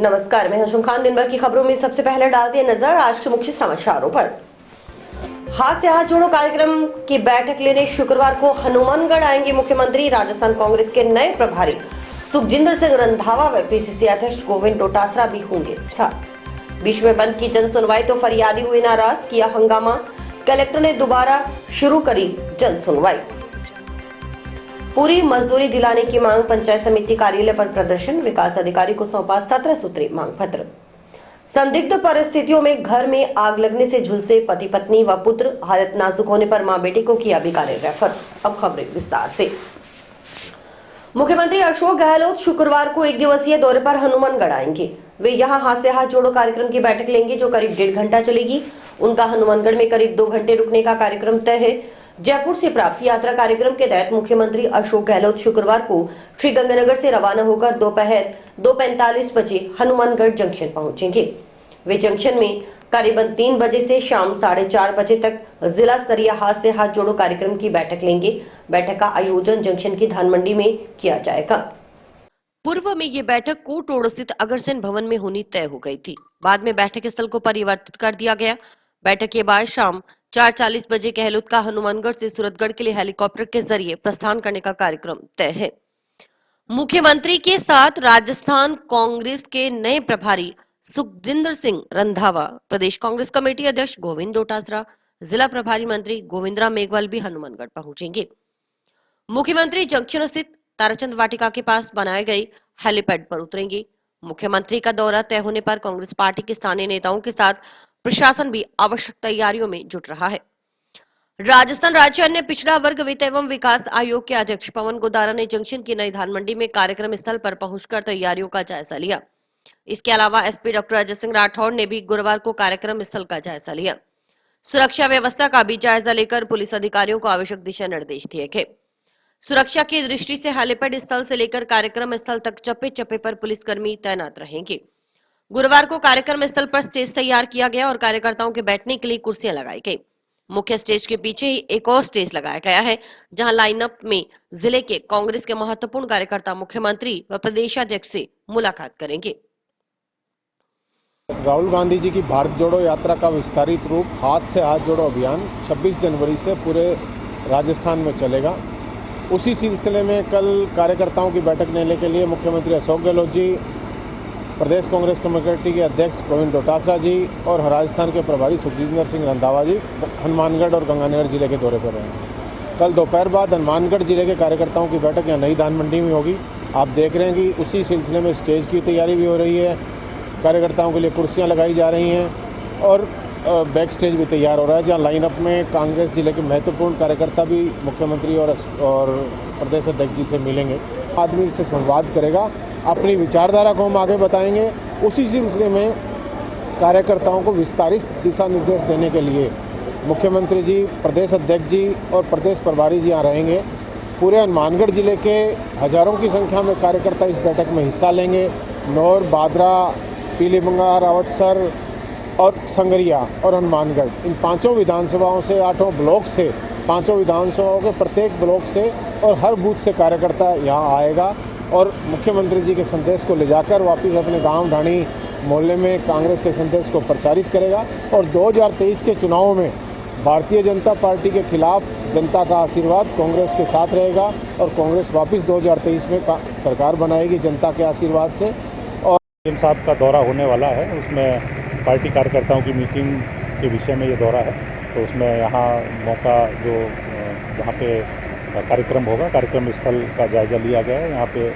नमस्कार, मैं हशुम खान। दिन भर की खबरों में सबसे पहले डालते हैं नजर आज के मुख्य समाचारों पर। हाथ से हाथ जोड़ो कार्यक्रम की बैठक लेने शुक्रवार को हनुमानगढ़ आएंगे मुख्यमंत्री। राजस्थान कांग्रेस के नए प्रभारी सुखजिंदर सिंह रंधावा व पीसीसी अध्यक्ष गोविंद डोटासरा भी होंगे साथ। बीच में बंद की जन सुनवाई तो फरियादी हुए नाराज, किया हंगामा। कलेक्टर ने दोबारा शुरू करी जन सुनवाई। पूरी मजदूरी दिलाने की मांग, पंचायत समिति कार्यालय पर प्रदर्शन, विकास अधिकारी को सौंपा 17 सूत्री मांग पत्र। संदिग्ध परिस्थितियों में घर में आग लगने से झुलसे पति पत्नी व पुत्र, हालत नाजुक होने पर मां बेटे को किया बीकानेर रेफर। अब खबरें विस्तार से। मुख्यमंत्री अशोक गहलोत शुक्रवार को एक दिवसीय दौरे पर हनुमानगढ़ आएंगे। वे यहां हाथ से हाथ जोड़ो कार्यक्रम की बैठक लेंगे जो करीब 1.5 घंटा चलेगी। उनका हनुमानगढ़ में करीब 2 घंटे रुकने का कार्यक्रम तय है। जयपुर से प्राप्त यात्रा कार्यक्रम के तहत मुख्यमंत्री अशोक गहलोत शुक्रवार को श्री गंगानगर से रवाना होकर दोपहर 2:45 बजे हनुमानगढ़ जंक्शन पहुंचेंगे। वे जंक्शन में करीबन 3 बजे से शाम 4:30 बजे तक जिला स्तरीय हाथ से हाथ जोड़ो कार्यक्रम की बैठक लेंगे। बैठक का आयोजन जंक्शन की धान मंडी में किया जाएगा। पूर्व में ये बैठक कोट रोड स्थित अग्रसेन भवन में होनी तय हो गई थी। बाद में बैठक स्थल को परिवर्तित कर दिया गया। बैठक के बाद शाम 4:40 बजे गहलोत का हनुमानगढ़ से सूरतगढ़ के लिए हेलीकॉप्टर के जरिए प्रस्थान करने का कार्यक्रम तय है। मुख्यमंत्री के साथ राजस्थान कांग्रेस के नए प्रभारी सुखजिंदर सिंह रंधावा, प्रदेश कांग्रेस कमेटी अध्यक्ष गोविंद डोटासरा, जिला प्रभारी मंत्री गोविंदराम मेघवाल भी हनुमानगढ़ पहुंचेंगे। मुख्यमंत्री जंक्शन स्थित ताराचंद वाटिका के पास बनाए गए हेलीपैड पर उतरेंगे। मुख्यमंत्री का दौरा तय होने पर कांग्रेस पार्टी के स्थानीय नेताओं के साथ प्रशासन भी आवश्यक तैयारियों में जुट रहा है। राजस्थान राज्य अन्य पिछड़ा वर्ग वित्त एवं विकास आयोग के अध्यक्ष पवन गोदारा ने जंक्शन की नई धान मंडी में कार्यक्रम स्थल पर पहुंचकर तैयारियों का जायजा लिया। इसके अलावा एसपी डॉक्टर अजय सिंह राठौड़ ने भी गुरुवार को कार्यक्रम स्थल का जायजा लिया। सुरक्षा व्यवस्था का भी जायजा लेकर पुलिस अधिकारियों को आवश्यक दिशा निर्देश दिए गए। सुरक्षा की दृष्टि से हेलीपैड स्थल से लेकर कार्यक्रम स्थल तक चप्पे चप्पे पर पुलिसकर्मी तैनात रहेंगे। गुरुवार को कार्यक्रम स्थल पर स्टेज तैयार किया गया और कार्यकर्ताओं के बैठने के लिए कुर्सियां लगाई गई। मुख्य स्टेज के पीछे ही एक और स्टेज लगाया गया है जहां लाइनअप में जिले के कांग्रेस के महत्वपूर्ण कार्यकर्ता मुख्यमंत्री व प्रदेशाध्यक्ष से मुलाकात करेंगे। राहुल गांधी जी की भारत जोड़ो यात्रा का विस्तारित रूप हाथ से हाथ जोड़ो अभियान 26 जनवरी से पूरे राजस्थान में चलेगा। उसी सिलसिले में कल कार्यकर्ताओं की बैठक लेने के लिए मुख्यमंत्री अशोक गहलोत जी, प्रदेश कांग्रेस कमेटी के अध्यक्ष गोविंद डोटासरा जी और राजस्थान के प्रभारी सुखजिंदर सिंह रंधावा जी हनुमानगढ़ और गंगानगर जिले के दौरे पर रहेंगे। कल दोपहर बाद हनुमानगढ़ जिले के कार्यकर्ताओं की बैठक यहाँ नई धान मंडी में होगी। आप देख रहे हैं कि उसी सिलसिले में स्टेज की तैयारी भी हो रही है, कार्यकर्ताओं के लिए कुर्सियां लगाई जा रही हैं और बैक स्टेज भी तैयार हो रहा है जहां लाइनअप में कांग्रेस जिले के महत्वपूर्ण कार्यकर्ता भी मुख्यमंत्री और प्रदेश अध्यक्ष जी से मिलेंगे। आदमी से संवाद करेगा, अपनी विचारधारा को हम आगे बताएंगे। उसी सिलसिले में कार्यकर्ताओं को विस्तारित दिशा निर्देश देने के लिए मुख्यमंत्री जी, प्रदेश अध्यक्ष जी और प्रदेश प्रभारी जी यहाँ रहेंगे। पूरे हनुमानगढ़ जिले के हजारों की संख्या में कार्यकर्ता इस बैठक में हिस्सा लेंगे। नौर, बादरा, पीलीभंगा, रावतसर और संगरिया और हनुमानगढ़, इन 5 विधानसभाओं से 8 ब्लॉक से 5 विधानसभाओं के प्रत्येक ब्लॉक से और हर बूथ से कार्यकर्ता यहाँ आएगा और मुख्यमंत्री जी के संदेश को ले जाकर वापस अपने गांव, ढाणी, मोहल्ले में कांग्रेस के संदेश को प्रचारित करेगा। और 2023 के चुनावों में भारतीय जनता पार्टी के खिलाफ जनता का आशीर्वाद कांग्रेस के साथ रहेगा और कांग्रेस वापस 2023 में सरकार बनाएगी जनता के आशीर्वाद से। सीएम साहब का दौरा होने वाला है, उसमें पार्टी कार्यकर्ताओं की मीटिंग के विषय में ये दौरा है, तो उसमें यहाँ मौका जो जहाँ पे कार्यक्रम होगा, कार्यक्रम स्थल का जायजा लिया गया है। यहाँ पे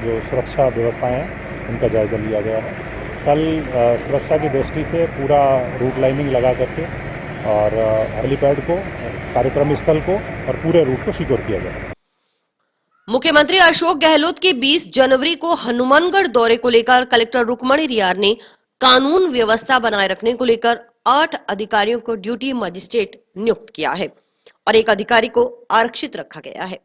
जो सुरक्षा व्यवस्थाएं हैं उनका जायजा लिया गया है। कल सुरक्षा की दृष्टि से पूरा रूट लाइनिंग लगा करके और हेलीपैड को, कार्यक्रम स्थल को और पूरे रूट को सिक्योर किया जाए। मुख्यमंत्री अशोक गहलोत के 20 जनवरी को हनुमानगढ़ दौरे को लेकर कलेक्टर रुक्मणी रियार ने कानून व्यवस्था बनाए रखने को लेकर 8 अधिकारियों को ड्यूटी मजिस्ट्रेट नियुक्त किया है और एक अधिकारी को आरक्षित रखा गया है।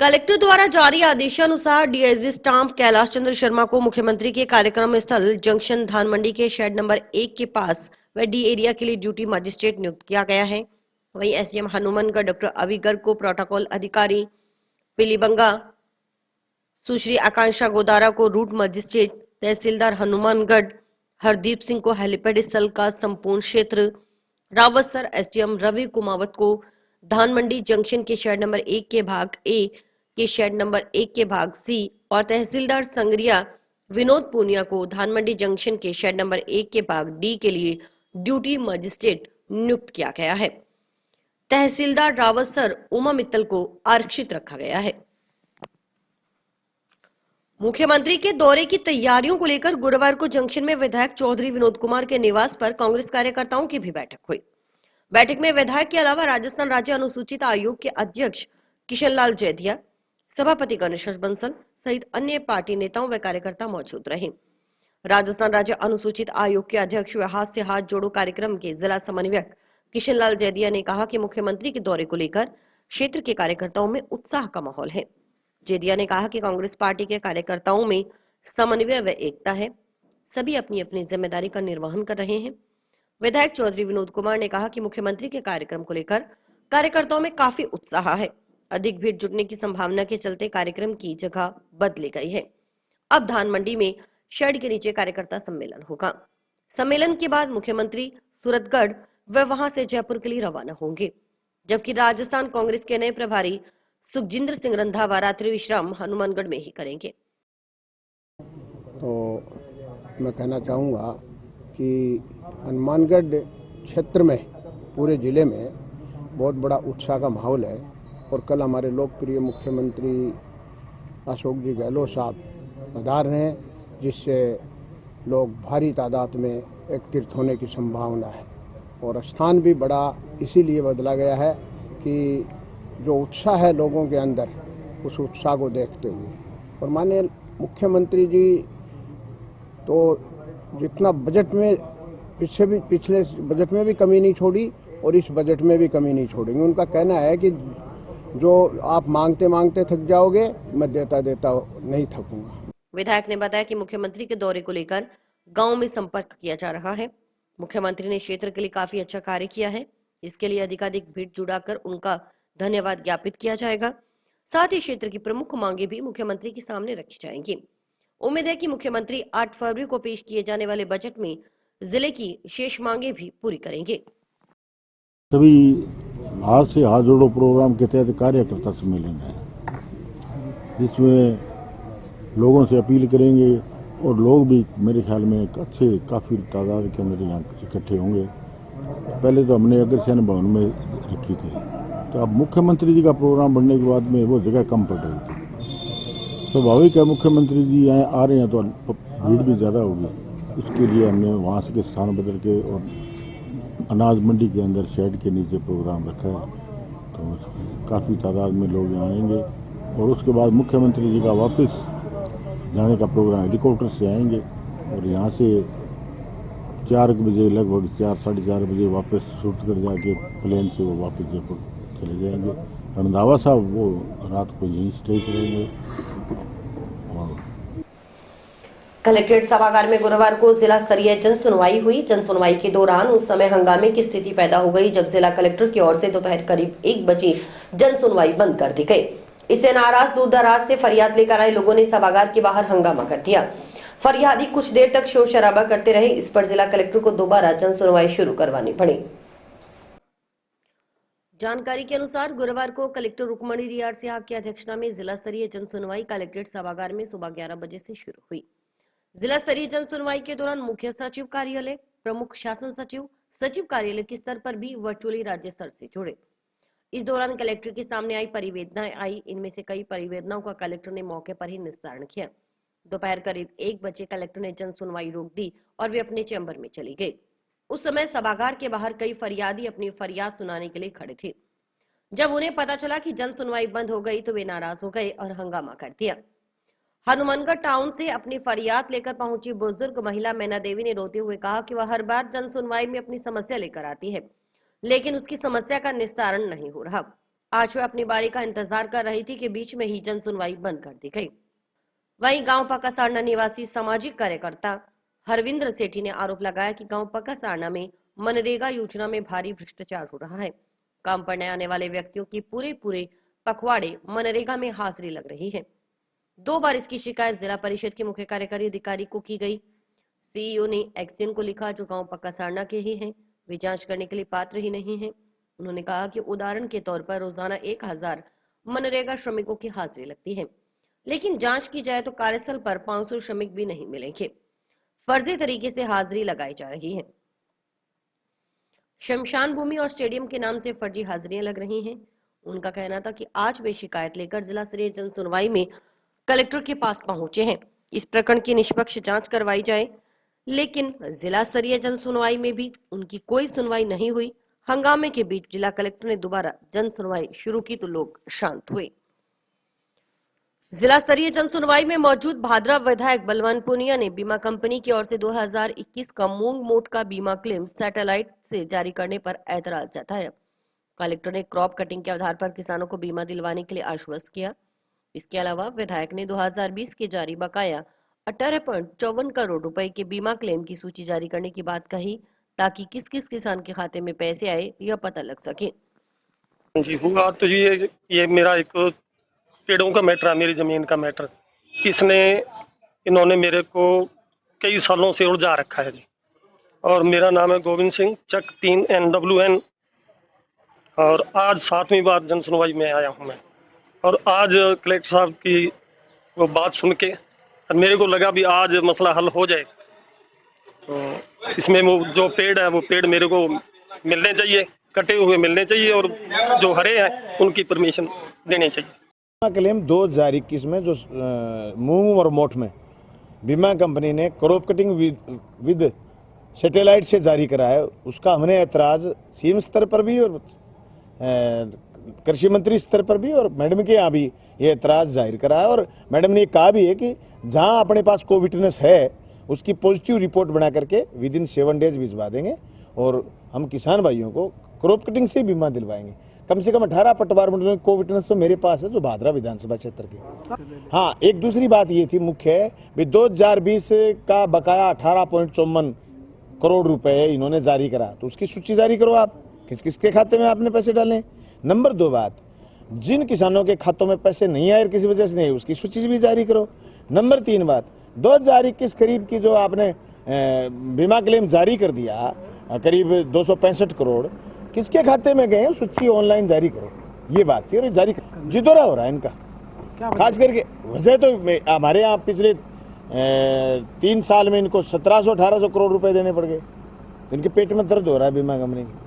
कलेक्टर द्वारा जारी आदेशानुसार डीआईजी स्टाम्प कैलाश चंद्र शर्मा को मुख्यमंत्री के कार्यक्रम स्थल जंक्शन धान मंडी के शेड नंबर 1 के पास व डी एरिया के लिए ड्यूटी मजिस्ट्रेट नियुक्त किया गया है। वहीं एसडीएम हनुमानगढ़ डॉक्टर अभी गर्ग को प्रोटोकॉल अधिकारी, पीलीबंगा सुश्री आकांक्षा गोदारा को रूट मजिस्ट्रेट तहसीलदार हनुमानगढ़ हरदीप सिंह को हेलीपैड स्थल का संपूर्ण क्षेत्र, रावतसर एसडीएम रवि कुमावत को धान मंडी जंक्शन के शेड नंबर 1 के भाग ए के शेड नंबर 1 के भाग सी और तहसीलदार संग्रिया विनोद पूनिया को धान मंडी जंक्शन के शेड नंबर 1 के भाग डी के लिए ड्यूटी मजिस्ट्रेट नियुक्त किया गया है। तहसीलदार रावतसर उमा मित्तल को आरक्षित रखा गया है। मुख्यमंत्री के दौरे की तैयारियों को लेकर गुरुवार को जंक्शन में विधायक चौधरी विनोद कुमार के निवास पर कांग्रेस कार्यकर्ताओं की भी बैठक हुई। बैठक में विधायक के अलावा राजस्थान राज्य अनुसूचित आयोग के अध्यक्ष किशनलाल जैदिया, सभापति गणेश बंसल सहित अन्य पार्टी नेताओं व कार्यकर्ता मौजूद रहे। राजस्थान राज्य अनुसूचित आयोग के अध्यक्ष व हाथ से हाथ जोड़ो कार्यक्रम के जिला समन्वयक किशनलाल जैदिया ने कहा कि मुख्यमंत्री के दौरे को लेकर क्षेत्र के कार्यकर्ताओं में उत्साह का माहौल है। जैदिया ने कहा कि कांग्रेस पार्टी के कार्यकर्ताओं में समन्वय व एकता है, सभी अपनी अपनी जिम्मेदारी का निर्वहन कर रहे हैं। विधायक चौधरी विनोद कुमार ने कहा कि मुख्यमंत्री के कार्यक्रम को लेकर कार्यकर्ताओं में काफी उत्साह है। अधिक भीड़ जुटने की संभावना के चलते कार्यक्रम की जगह बदली गई है। अब धान मंडी में शेड के नीचे कार्यकर्ता सम्मेलन होगा। सम्मेलन के बाद मुख्यमंत्री सूरतगढ़ व वहां से जयपुर के लिए रवाना होंगे, जबकि राजस्थान कांग्रेस के नए प्रभारी सुखजिंदर सिंह रंधावा रात्रि विश्राम हनुमानगढ़ में ही करेंगे। तो मैं कहना चाहूँगा कि हनुमानगढ़ क्षेत्र में पूरे ज़िले में बहुत बड़ा उत्साह का माहौल है और कल हमारे लोकप्रिय मुख्यमंत्री अशोक जी गहलोत साहब पधार रहे हैं, जिससे लोग भारी तादाद में एकत्रित होने की संभावना है और स्थान भी बड़ा इसीलिए बदला गया है कि जो उत्साह है लोगों के अंदर, उस उत्साह को देखते हुए और माननीय मुख्यमंत्री जी तो जितना बजट में पिछले बजट में भी कमी नहीं छोड़ी और इस बजट में भी कमी नहीं छोड़ेंगे। उनका कहना है कि जो आप मांगते मांगते थक जाओगे, मैं देता देता नहीं थकूंगा। विधायक ने बताया कि मुख्यमंत्री के दौरे को लेकर गांव में संपर्क किया जा रहा है। मुख्यमंत्री ने क्षेत्र के लिए काफी अच्छा कार्य किया है, इसके लिए अधिकाधिक भीड़ जुटाकर उनका धन्यवाद ज्ञापित किया जाएगा। साथ ही क्षेत्र की प्रमुख मांगे भी मुख्यमंत्री के सामने रखी जाएंगी। उम्मीद है कि मुख्यमंत्री 8 फरवरी को पेश किए जाने वाले बजट में जिले की शेष मांगे भी पूरी करेंगे। सभी हाथ से हाथ जोड़ो प्रोग्राम के तहत कार्यकर्ता सम्मेलन है, जिसमें लोगों से अपील करेंगे और लोग भी मेरे ख्याल में काफी तादाद के अंदर यहाँ इकट्ठे होंगे। पहले तो हमने अग्रसेन भवन में रखी थी, तो अब मुख्यमंत्री जी का प्रोग्राम बढ़ने के बाद में वो जगह कम पड़ रही थी। स्वाभाविक है, मुख्यमंत्री जी यहाँ आ रहे हैं तो भीड़ भी ज़्यादा होगी। इसके लिए हमने वहाँ से के स्थान बदल के और अनाज मंडी के अंदर शेड के नीचे प्रोग्राम रखा है, तो काफ़ी तादाद में लोग यहाँ आएंगे और उसके बाद मुख्यमंत्री जी का वापस जाने का प्रोग्राम हेलीकॉप्टर से आएंगे और यहाँ से 4 बजे लगभग 4-4:30 बजे वापस सूरतगढ़ जाके प्लेन से वो वापस जयपुर चले जाएंगे। रंधावा साहब वो रात को यहीं स्टे करेंगे। कलेक्ट्रेट सभागार में गुरुवार को जिला स्तरीय जन सुनवाई हुई। जन सुनवाई के दौरान उस समय हंगामे की स्थिति पैदा हो गई जब जिला कलेक्टर की ओर से दोपहर करीब 1 बजे जन सुनवाई बंद कर दी गई। इससे नाराज दूर दराज से फरियाद लेकर आए लोगों ने सभागार के बाहर हंगामा कर दिया। फरियादी कुछ देर तक शोर शराबा करते रहे। इस पर जिला कलेक्टर को दोबारा जन सुनवाई शुरू करवानी पड़ी। जानकारी के अनुसार गुरुवार को कलेक्टर रुक्मणी रियार साहब की अध्यक्षता में जिला स्तरीय जन सुनवाई कलेक्ट्रेट सभागार में सुबह 11 बजे से शुरू हुई। जिला स्तरीय जन सुनवाई के दौरान मुख्य सचिव कार्यालय, प्रमुख शासन सचिव, सचिव कार्यालय के स्तर पर भी वर्चुअली राज्य स्तर से जुड़े। इस दौरान कलेक्टर के सामने आई परिवेदनाएं आई। इनमें से कई परिवेदनाओं का कलेक्टर ने मौके पर ही निस्तारण किया। दोपहर करीब 1 बजे कलेक्टर ने जन सुनवाई रोक दी और वे अपने चैम्बर में चली गई। उस समय सभागार के बाहर कई फरियादी अपनी फरियाद सुनाने के लिए खड़े थे। जब उन्हें पता चला कि जन सुनवाई बंद हो गई तो वे नाराज हो गए और हंगामा कर दिया। हनुमानगढ़ टाउन से अपनी फरियाद लेकर पहुंची बुजुर्ग महिला मैना देवी ने रोते हुए कहा कि वह हर बार जन सुनवाई में अपनी समस्या लेकर आती है, लेकिन उसकी समस्या का निस्तारण नहीं हो रहा। आज वह अपनी बारी का इंतजार कर रही थी कि बीच में ही जन सुनवाई बंद कर दी गई। वहीं गांव पक्कासारना निवासी सामाजिक कार्यकर्ता हरविंद्र सेठी ने आरोप लगाया कि गांव पक्कासारना में मनरेगा योजना में भारी भ्रष्टाचार हो रहा है। काम पर नए आने वाले व्यक्तियों की पूरे पखवाड़े मनरेगा में हाजिरी लग रही है। 2 बार इसकी शिकायत जिला परिषद के मुख्य कार्यकारी अधिकारी को की गई। सीईओ ने एक्सियन को लिखा, जो गांव पक्का सारना के ही हैं, वे जांच करने के लिए पात्र ही नहीं हैं। उन्होंने कहा कि उदाहरण के तौर पर रोजाना 1000 मनरेगा श्रमिकों की हाजिरी लगती है, लेकिन जांच की जाए तो कार्यस्थल पर 500 श्रमिक भी नहीं मिलेंगे। फर्जी तरीके से हाजिरी लगाई जा रही है। शमशान भूमि और स्टेडियम के नाम से फर्जी हाजिरियां लग रही हैं। उनका कहना था कि आज वे शिकायत लेकर जिला स्तरीय जन सुनवाई में कलेक्टर के पास पहुंचे हैं। इस प्रकरण की निष्पक्ष जांच करवाई जाए, लेकिन जिला स्तरीय जन सुनवाई में भी उनकी कोई सुनवाई नहीं हुई। हंगामे के बीच जिला कलेक्टर ने दोबारा जन सुनवाई शुरू की तो लोग शांत हुए। जिला स्तरीय जन सुनवाई में मौजूद भादरा विधायक बलवान पुनिया ने बीमा कंपनी की ओर से 2021 का मूंग मोट का बीमा क्लेम सैटेलाइट से जारी करने पर ऐतराज जताया। कलेक्टर ने क्रॉप कटिंग के आधार पर किसानों को बीमा दिलवाने के लिए आश्वस्त किया। इसके अलावा विधायक ने 2020 के जारी बकाया 18.54 करोड़ रुपए के बीमा क्लेम की सूची जारी करने की बात कही, ताकि किस किस किसान के खाते में पैसे आए यह पता लग सके। जी हुआ तो ये मेरा एक पेड़ों का मैटर है, मेरी ज़मीन का मैटर। इन्होंने मेरे को कई सालों से उलझा रखा है जी। और मेरा नाम है गोविंद सिंह, चक 3 NWN। और आज 7वीं बार जन सुनवाई में आया हूँ मैं। और आज कलेक्टर साहब की वो बात सुन के मेरे को लगा भी आज मसला हल हो जाए। तो इसमें वो जो पेड़ है वो पेड़ मेरे को मिलने चाहिए, कटे हुए मिलने चाहिए, और जो हरे हैं उनकी परमिशन देनी चाहिए। बीमा क्लेम 2021 में जो मूंग और मोठ में बीमा कंपनी ने क्रॉप कटिंग विद सैटेलाइट से जारी करा है, उसका हमने ऐतराज सीएम स्तर पर भी और कृषि मंत्री स्तर पर भी और मैडम के यहाँ भी ये ऐतराज जाहिर करा है। और मैडम ने कहा भी है कि जहाँ अपने पास को विटनेस है उसकी पॉजिटिव रिपोर्ट बना करके विद इन 7 डेज भिजवा देंगे और हम किसान भाइयों को क्रॉप कटिंग से बीमा दिलवाएंगे। कम से कम 18 पटवार मंडलों को विटनेस तो मेरे पास है, जो भादरा विधानसभा क्षेत्र के। हाँ, एक दूसरी बात ये थी मुख्य भी 2020 का बकाया 18.54 करोड़ रुपए इन्होंने जारी करा, तो उसकी सूची जारी करो आप, किस किसके खाते में आपने पैसे डाले। नंबर 2 बात, जिन किसानों के खातों में पैसे नहीं आए किसी वजह से नहीं, उसकी सूची भी जारी करो। नंबर 3 बात, 2021 करीब की जो आपने बीमा क्लेम जारी कर दिया करीब 265 करोड़, किसके खाते में गए सूची ऑनलाइन जारी करो। ये बात थी और जारी जिदोरा हो रहा है इनका। खास करके वजह तो हमारे यहाँ पिछले 3 साल में इनको 1700-1800 करोड़ रुपए देने पड़ गए, इनके पेट में दर्द हो रहा है बीमा कंपनी की।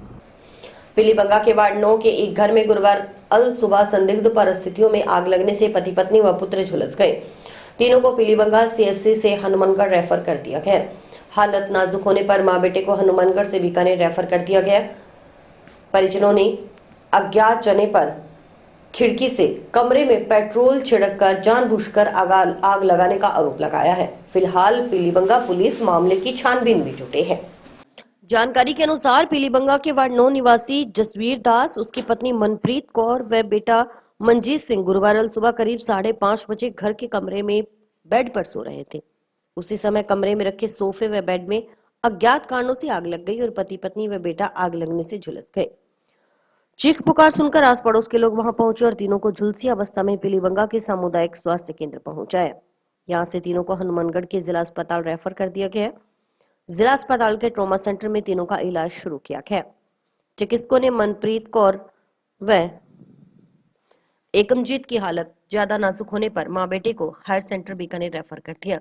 पीलीबंगा के वार्ड 9 के एक घर में गुरुवार अल सुबह संदिग्ध परिस्थितियों में आग लगने से पति पत्नी व पुत्र झुलस गए। तीनों को पीलीबंगा सीएससी से हनुमानगढ़ रेफर कर दिया गया। हालत नाजुक होने पर मां बेटे को हनुमानगढ़ से बीकानेर रेफर कर दिया गया। परिजनों ने अज्ञात जने पर खिड़की से कमरे में पेट्रोल छिड़ककर जानबूझकर आग लगाने का आरोप लगाया है। फिलहाल पीलीबंगा पुलिस मामले की छानबीन में जुटे है। जानकारी के अनुसार पीलीबंगा के वार्ड 9 निवासी जसवीर दास, उसकी पत्नी मनप्रीत कौर व बेटा मंजीत सिंह गुरुवार सुबह करीब 5:30 बजे घर के कमरे में बेड पर सो रहे थे। उसी समय कमरे में रखे सोफे व बेड में अज्ञात कारणों से आग लग गई और पति पत्नी व बेटा आग लगने से झुलस गए। चीख पुकार सुनकर आस पड़ोस के लोग वहां पहुंचे और तीनों को झुलसी अवस्था में पीलीबंगा के सामुदायिक स्वास्थ्य केंद्र पहुंचाया। यहां से तीनों को हनुमानगढ़ के जिला अस्पताल रेफर कर दिया गया। जिला अस्पताल के ट्रॉमा सेंटर में तीनों का इलाज शुरू किया गया। चिकित्सकों ने मनप्रीत कौर व एकमजीत की हालत ज्यादा नाजुक होने पर मां बेटे को हायर सेंटर बीकानेर रेफर कर दिया।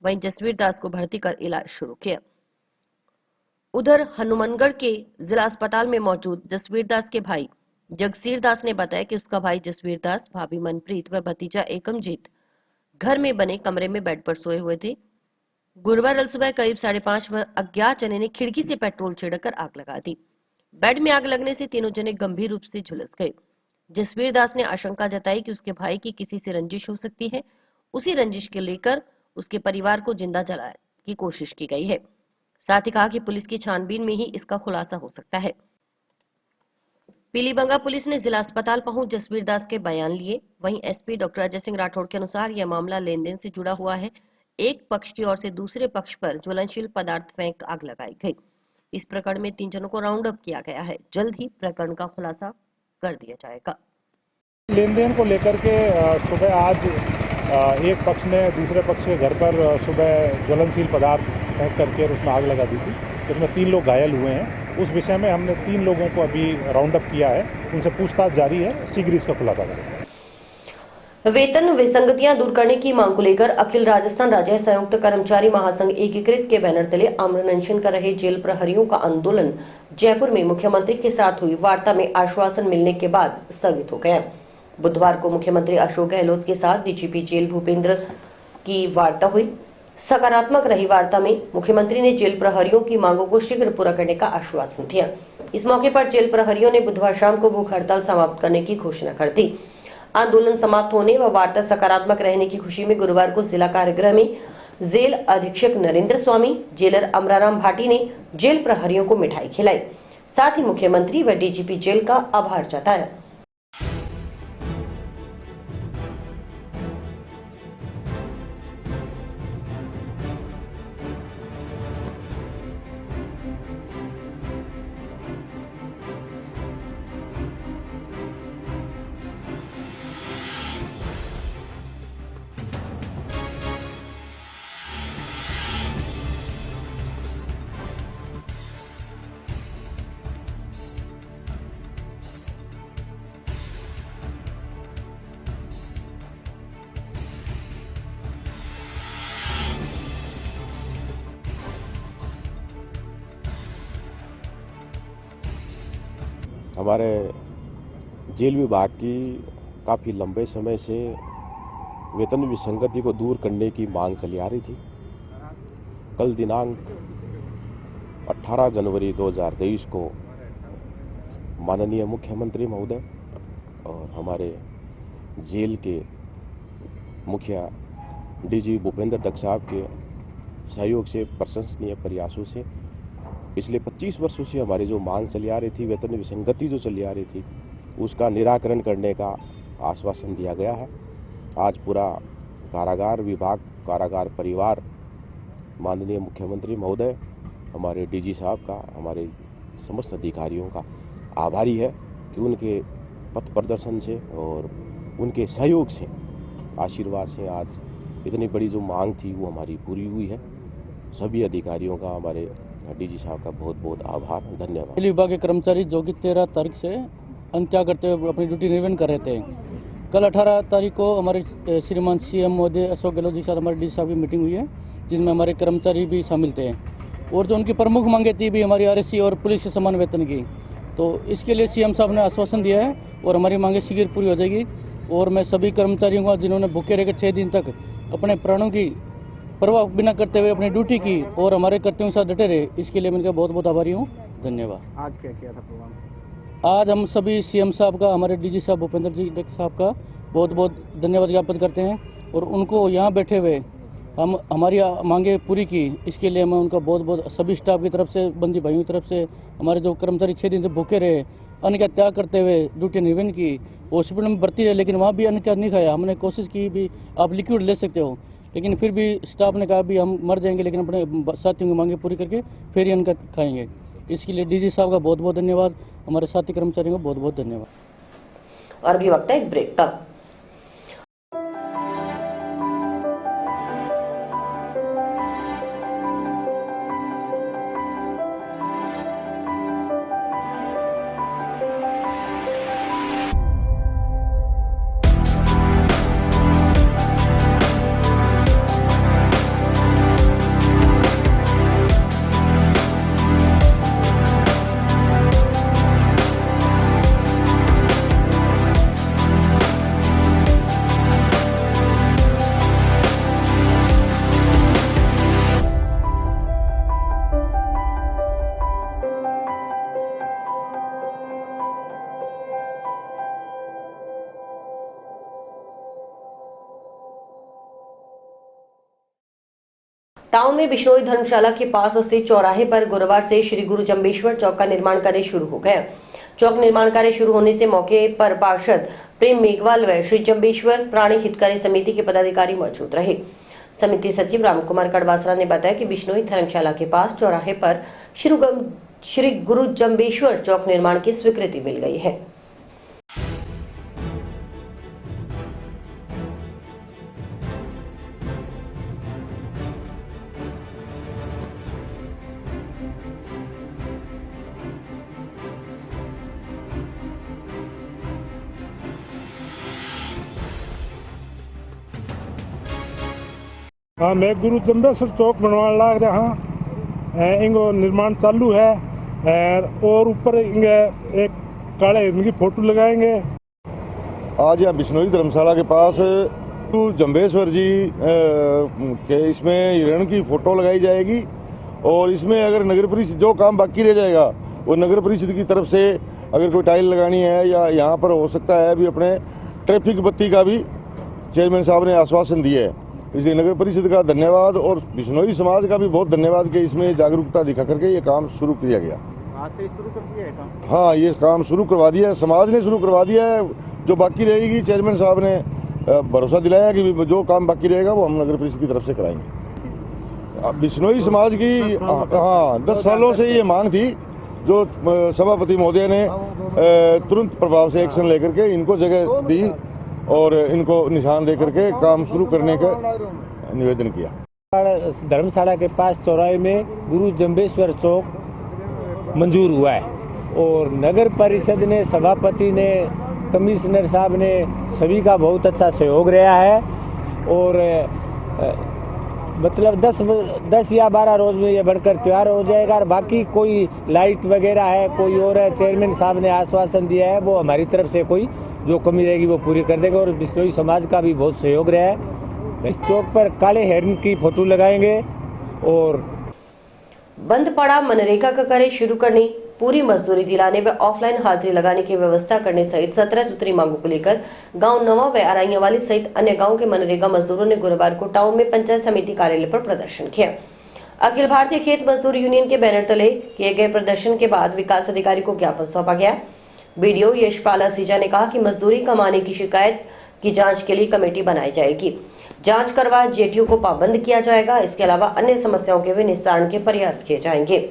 वहीं जसवीर दास को भर्ती कर इलाज शुरू किया। उधर हनुमानगढ़ के जिला अस्पताल में मौजूद जसवीर दास के भाई जगसीर दास ने बताया कि उसका भाई जसवीर दास, भाभी मनप्रीत व भतीजा एकमजीत घर में बने कमरे में बेड पर सोए हुए थे। गुरुवार सुबह करीब 5:30 अज्ञात जने ने खिड़की से पेट्रोल छिड़ककर आग लगा दी। बेड में आग लगने से तीनों जने गंभीर रूप से झुलस गए। जसवीर दास ने आशंका जताई कि उसके भाई की किसी से रंजिश हो सकती है। उसी रंजिश के लेकर उसके परिवार को जिंदा जलाने की कोशिश की गई है। साथ ही कहा कि पुलिस की छानबीन में ही इसका खुलासा हो सकता है। पीलीबंगा पुलिस ने जिला अस्पताल पहुंच जसवीर दास के बयान लिए। वहीं एसपी डॉक्टर अजय सिंह राठौड़ के अनुसार यह मामला लेन देन से जुड़ा हुआ है। एक पक्ष की ओर से दूसरे पक्ष पर ज्वलनशील पदार्थ फेंक आग लगाई गई। इस प्रकरण में 3 जनों को राउंड अप किया गया है। जल्द ही प्रकरण का खुलासा कर दिया जाएगा। लेन देन को लेकर के सुबह आज एक पक्ष ने दूसरे पक्ष के घर पर सुबह ज्वलनशील पदार्थ फेंक करके उसमें आग लगा दी थी। उसमें 3 लोग घायल हुए हैं। उस विषय में हमने 3 लोगों को अभी राउंड अप किया है, उनसे पूछताछ जारी है, शीघ्र इसका खुलासा करेंगे। वेतन विसंगतियां दूर करने की मांग को लेकर अखिल राजस्थान राज्य संयुक्त कर्मचारी महासंघ एकीकृत के बैनर तले आमरण अनशन कर रहे जेल प्रहरियों का आंदोलन जयपुर में मुख्यमंत्री के साथ हुई वार्ता में आश्वासन मिलने के बाद स्थगित हो गया। बुधवार को मुख्यमंत्री अशोक गहलोत के साथ डीजीपी जेल भूपेंद्र की वार्ता हुई। सकारात्मक रही वार्ता में मुख्यमंत्री ने जेल प्रहरियों की मांगों को शीघ्र पूरा करने का आश्वासन दिया। इस मौके पर जेल प्रहरियों ने बुधवार शाम को भूख हड़ताल समाप्त करने की घोषणा कर दी। आंदोलन समाप्त होने व वार्ता सकारात्मक रहने की खुशी में गुरुवार को जिला कारागृह में जेल अधीक्षक नरेंद्र स्वामी, जेलर अमराराम भाटी ने जेल प्रहरियों को मिठाई खिलाई। साथ ही मुख्यमंत्री व डीजीपी जेल का आभार जताया। हमारे जेल विभाग की काफ़ी लंबे समय से वेतन विसंगति को दूर करने की मांग चली आ रही थी। कल दिनांक 18 जनवरी 2023 को माननीय मुख्यमंत्री महोदय और हमारे जेल के मुखिया डीजी भूपेंद्र दत्त साहब के सहयोग से, प्रशंसनीय प्रयासों से पिछले 25 वर्षों से हमारी जो मांग चली आ रही थी, वेतन विसंगति जो चली आ रही थी, उसका निराकरण करने का आश्वासन दिया गया है। आज पूरा कारागार विभाग, कारागार परिवार माननीय मुख्यमंत्री महोदय, हमारे डीजी साहब का, हमारे समस्त अधिकारियों का आभारी है कि उनके पथ प्रदर्शन से और उनके सहयोग से, आशीर्वाद से आज इतनी बड़ी जो मांग थी वो हमारी पूरी हुई है। सभी अधिकारियों का, हमारे डीजी साहब का बहुत बहुत आभार, धन्यवाद। जेल विभाग के कर्मचारी जो कि 13 तारीख से अंत्या करते हुए अपनी ड्यूटी निर्वहन कर रहे थे। कल 18 तारीख को हमारे श्रीमान सीएम महोदय अशोक गहलोत जी के साथ हमारे डीजी साहब की मीटिंग हुई है, जिनमें हमारे कर्मचारी भी शामिल थे। और जो उनकी प्रमुख मांगे थी भी हमारी आरएससी और पुलिस के समान वेतन की, तो इसके लिए सीएम साहब ने आश्वासन दिया है और हमारी मांगे शीघ्र पूरी हो जाएगी। और मैं सभी कर्मचारियों को जिन्होंने भूखे रहकर 6 दिन तक अपने प्राणों की परवाह बिना करते हुए अपनी ड्यूटी की और हमारे कर्तव्यों के साथ डटे रहे, इसके लिए मैं इनका बहुत बहुत आभारी हूँ। धन्यवाद। आज क्या किया था प्रोग्राम? आज हम सभी सीएम साहब का, हमारे डीजी साहब भूपेंद्र जी दत्त साहब का बहुत बहुत धन्यवाद ज्ञापित करते हैं और उनको यहाँ बैठे हुए हम हमारी मांगे पूरी की, इसके लिए मैं उनका बहुत बहुत सभी स्टाफ की तरफ से, बंदी भाइयों की तरफ से, हमारे जो कर्मचारी 6 दिन से भूखे रहे, अन्न का त्याग करते हुए ड्यूटी निर्वहन की, हॉस्पिटल में भर्ती रहे लेकिन वहाँ भी अन्न का नहीं खाया। हमने कोशिश की भी आप लिक्विड ले सकते हो, लेकिन फिर भी स्टाफ ने कहा भी हम मर जाएंगे लेकिन अपने साथियों की मांगे पूरी करके फिर ही अन्न खाएंगे। इसके लिए डीजी साहब का बहुत बहुत धन्यवाद, हमारे साथी कर्मचारियों का बहुत बहुत धन्यवाद। और अभी वक्त है एक ब्रेक का। टाउन में बिश्नोई धर्मशाला के पास स्थित चौराहे पर गुरुवार से श्री गुरु जम्बेश्वर चौक का निर्माण कार्य शुरू हो गया। चौक निर्माण कार्य शुरू होने से मौके पर पार्षद प्रेम मेघवाल व श्री जम्बेश्वर प्राणी हितकारी समिति के पदाधिकारी मौजूद रहे। समिति सचिव रामकुमार कड़वासरा ने बताया कि बिश्नोई धर्मशाला के पास चौराहे पर श्री गुरु जम्बेश्वर चौक निर्माण की स्वीकृति मिल गई है। हाँ, मैं गुरु जम्बेश्वर चौक बनवा लाग रहा हाँ, इनको निर्माण चालू है और ऊपर इनके एक काले हिरण की फोटो लगाएंगे। आज यहाँ बिश्नोई धर्मशाला के पास गुरु जम्बेश्वर जी के इसमें हिरण की फोटो लगाई जाएगी और इसमें अगर नगर परिषद जो काम बाकी रह जाएगा वो नगर परिषद की तरफ से अगर कोई टाइल लगानी है या यहाँ पर हो सकता है भी अपने ट्रैफिक बत्ती का भी चेयरमैन साहब ने आश्वासन दिया है। इसलिए नगर परिषद का धन्यवाद और बिश्नोई समाज का भी बहुत धन्यवाद कि इसमें जागरूकता दिखा करके ये काम शुरू किया गया। आज से शुरू कर दिया है काम? हाँ, ये काम शुरू करवा दिया है, समाज ने शुरू करवा दिया है। जो बाकी रहेगी चेयरमैन साहब ने भरोसा दिलाया कि जो काम बाकी रहेगा वो हम नगर परिषद की तरफ से कराएंगे। बिश्नोई समाज की हाँ 10 सालों से ये मांग थी, जो सभापति महोदय ने तुरंत प्रभाव से एक्शन लेकर के इनको जगह दी और इनको निशान दे करके काम शुरू करने का निवेदन किया। धर्मशाला के पास चौराहे में गुरु जम्बेश्वर चौक मंजूर हुआ है और नगर परिषद ने, सभापति ने, कमिश्नर साहब ने सभी का बहुत अच्छा सहयोग रहा है और मतलब 10 या 12 रोज में ये बनकर तैयार हो जाएगा। और बाकी कोई लाइट वगैरह है, कोई और है, चेयरमैन साहब ने आश्वासन दिया है, वो हमारी तरफ से कोई जो कमी रहेगी वो पूरी कर देंगे। और बिश्नोई समाज का भी बहुत सहयोग रहा है। इस चौक पर काले हिरण की फोटो लगाएंगे। और बंद पड़ा मनरेगा का कार्य शुरू करने, पूरी मजदूरी दिलाने व ऑफलाइन हाजिरी लगाने की व्यवस्था करने सहित 17 सूत्री मांगों को लेकर गांव नवा व अराइया वाली सहित अन्य गांव के मनरेगा मजदूरों ने गुरुवार को टाउन में पंचायत समिति कार्यालय पर प्रदर्शन किया। अखिल भारतीय खेत मजदूर यूनियन के बैनर तले किए गए प्रदर्शन के बाद विकास अधिकारी को ज्ञापन सौंपा गया। बीडीओ यशपाल असीजा ने कहा कि मजदूरी कमाने की शिकायत की जांच के लिए कमेटी बनाई जाएगी, जांच करवा जेटीओ को पाबंद किया जाएगा। इसके अलावा अन्य समस्याओं के भी निस्तारण के प्रयास किए जाएंगे।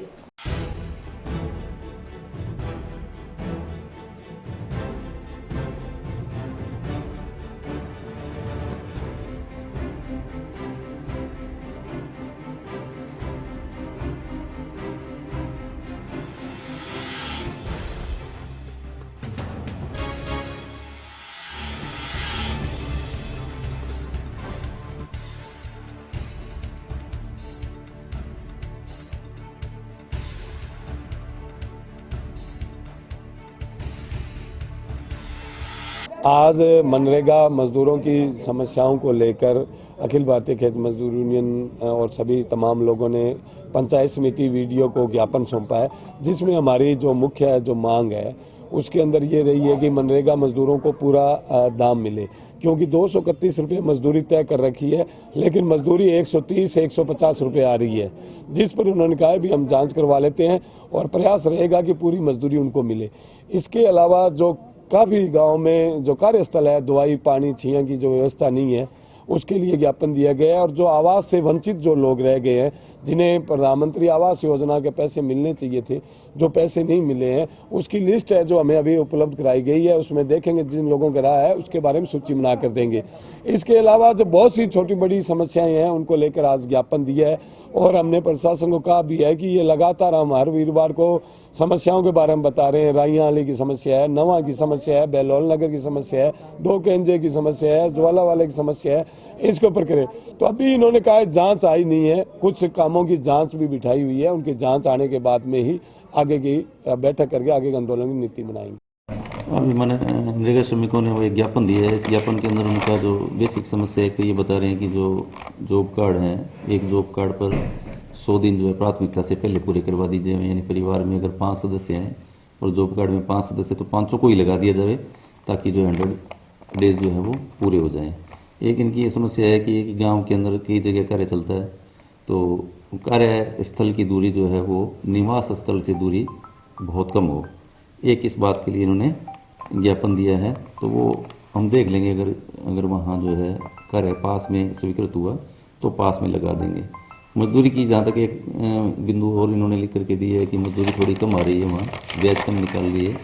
आज मनरेगा मजदूरों की समस्याओं को लेकर अखिल भारतीय खेत मजदूर यूनियन और सभी तमाम लोगों ने पंचायत समिति वीडियो को ज्ञापन सौंपा है, जिसमें हमारी जो मुख्य जो मांग है उसके अंदर ये रही है कि मनरेगा मजदूरों को पूरा दाम मिले, क्योंकि 231 रुपये मजदूरी तय कर रखी है, लेकिन मजदूरी 130 से 150 रुपये आ रही है, जिस पर उन्होंने कहा है भी हम जांच करवा लेते हैं और प्रयास रहेगा कि पूरी मजदूरी उनको मिले। इसके अलावा जो काफ़ी गांव में जो कार्यस्थल है, दवाई पानी छिया की जो व्यवस्था नहीं है, उसके लिए ज्ञापन दिया गया है। और जो आवास से वंचित जो लोग रह गए हैं, जिन्हें प्रधानमंत्री आवास योजना के पैसे मिलने चाहिए थे, जो पैसे नहीं मिले हैं, उसकी लिस्ट है जो हमें अभी उपलब्ध कराई गई है। उसमें देखेंगे जिन लोगों का रहा है उसके बारे में सूची बना कर देंगे। इसके अलावा जो बहुत सी छोटी बड़ी समस्याएं हैं उनको लेकर आज ज्ञापन दिया है और हमने प्रशासन को कहा भी है कि ये लगातार हम हर वीरवार को समस्याओं के बारे में बता रहे हैं। राइयाली की समस्या है, नवा की समस्या है, बेलोल नगर की समस्या है, 2 केंजे की समस्या है, ज्वाला वाले की समस्या है, इसके ऊपर करें। तो अभी इन्होंने कहा जांच आई नहीं है, कुछ कामों की जांच भी बिठाई हुई है, उनकी जांच आने के बाद में ही आगे की बैठक करके आगे के आंदोलन की नीति बनाएंगे। अभी मनरेगा श्रमिकों ने वो एक ज्ञापन दिया है। इस ज्ञापन के अंदर उनका जो बेसिक समस्या है, तो ये बता रहे हैं कि जो जॉब कार्ड है, एक जॉब कार्ड पर 100 दिन जो है प्राथमिकता से पहले पूरे करवा दीजिए। यानी परिवार में अगर 5 सदस्य हैं और जॉब कार्ड में 5 सदस्य, तो 500 को ही लगा दिया जाए ताकि जो 100 डेज जो है वो पूरे हो जाएं। एक इनकी ये समस्या है कि एक गांव के अंदर कई जगह कार्य चलता है, तो कार्य स्थल की दूरी जो है वो निवास स्थल से दूरी बहुत कम हो। एक इस बात के लिए इन्होंने ज्ञापन दिया है, तो वो हम देख लेंगे। अगर वहाँ जो है कार्य पास में स्वीकृत हुआ तो पास में लगा देंगे। मजदूरी की जहाँ तक एक बिंदु और इन्होंने लिख करके दी है कि मजदूरी थोड़ी कम आ रही है, वहाँ ब्याज कम निकाल रही है,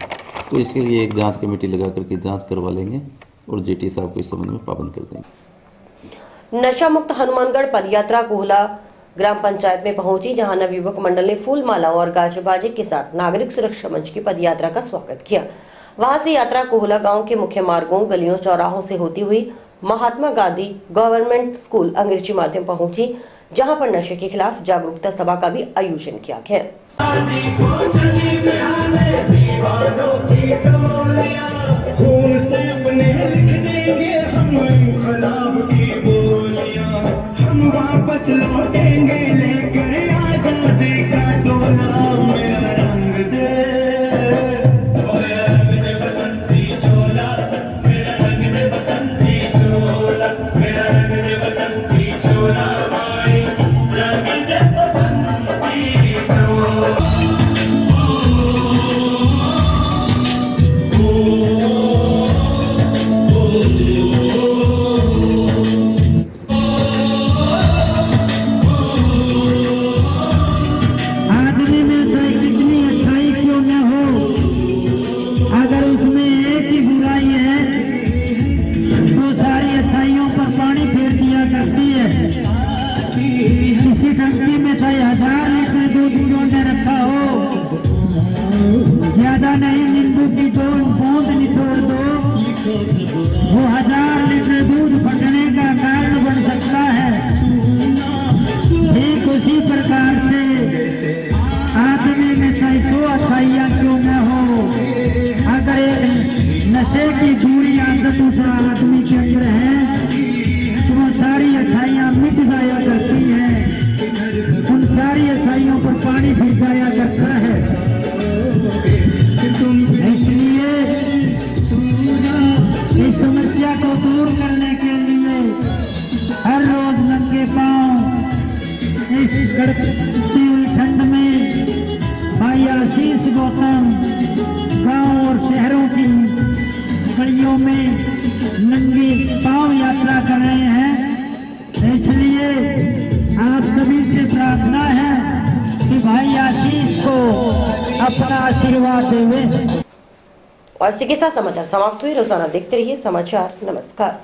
तो इसके लिए एक जांच कमेटी लगा करके जांच करवा लेंगे और जेटी साहब को इस संबंध में पाबंद कर देंगे। नशा मुक्त हनुमानगढ़ पदयात्रा कोहला ग्राम पंचायत में पहुंची, जहां नवयुवक मंडल ने फूल माला और गाजे बाजे के साथ नागरिक सुरक्षा मंच की पदयात्रा का स्वागत किया। वहां से यात्रा कोहला गांव के मुख्य मार्गों, गलियों, चौराहों से होती हुई महात्मा गांधी गवर्नमेंट स्कूल अंग्रेजी माध्यम पहुंची, जहां पर नशे के खिलाफ जागरूकता सभा का भी आयोजन किया गया। वापस लौटेंगे लेकर आजादी का डोला, मेरा रंग दे, मेरा रंग दे बसंती चोला, मेरा रंग दे बसंती चोला, मेरा रंग दे बसंती चोला, भाई रंग दे बसंती चोला। ज्यादा नहीं, नींबू की दो बूंद निचोड़ दो, वो 1000 लीटर दूध फटने का कारण बन सकता है। ठीक उसी प्रकार से आदमी में चाहे 100 अच्छाइयाँ क्यों न हो, अगर एक नशे की बुरी आदत उस आदमी के अंदर है तो वो सारी अच्छाइयाँ मिट जाया करती हैं, उन सारी अच्छाइयों पर पानी फिर जाया करता है। इसलिए इस समस्या को दूर करने के लिए हर रोज नंगे पांव इस कड़कती हुई ठंड में भाई आशीष गौतम गांव और शहरों की गलियों में नंगे पांव यात्रा कर रहे हैं। इसलिए आप सभी से प्रार्थना है कि भाई आशीष को अपना आशीर्वाद देवे। और इसी के साथ समाचार समाप्त हुए। रोजाना देखते रहिए समाचार। नमस्कार।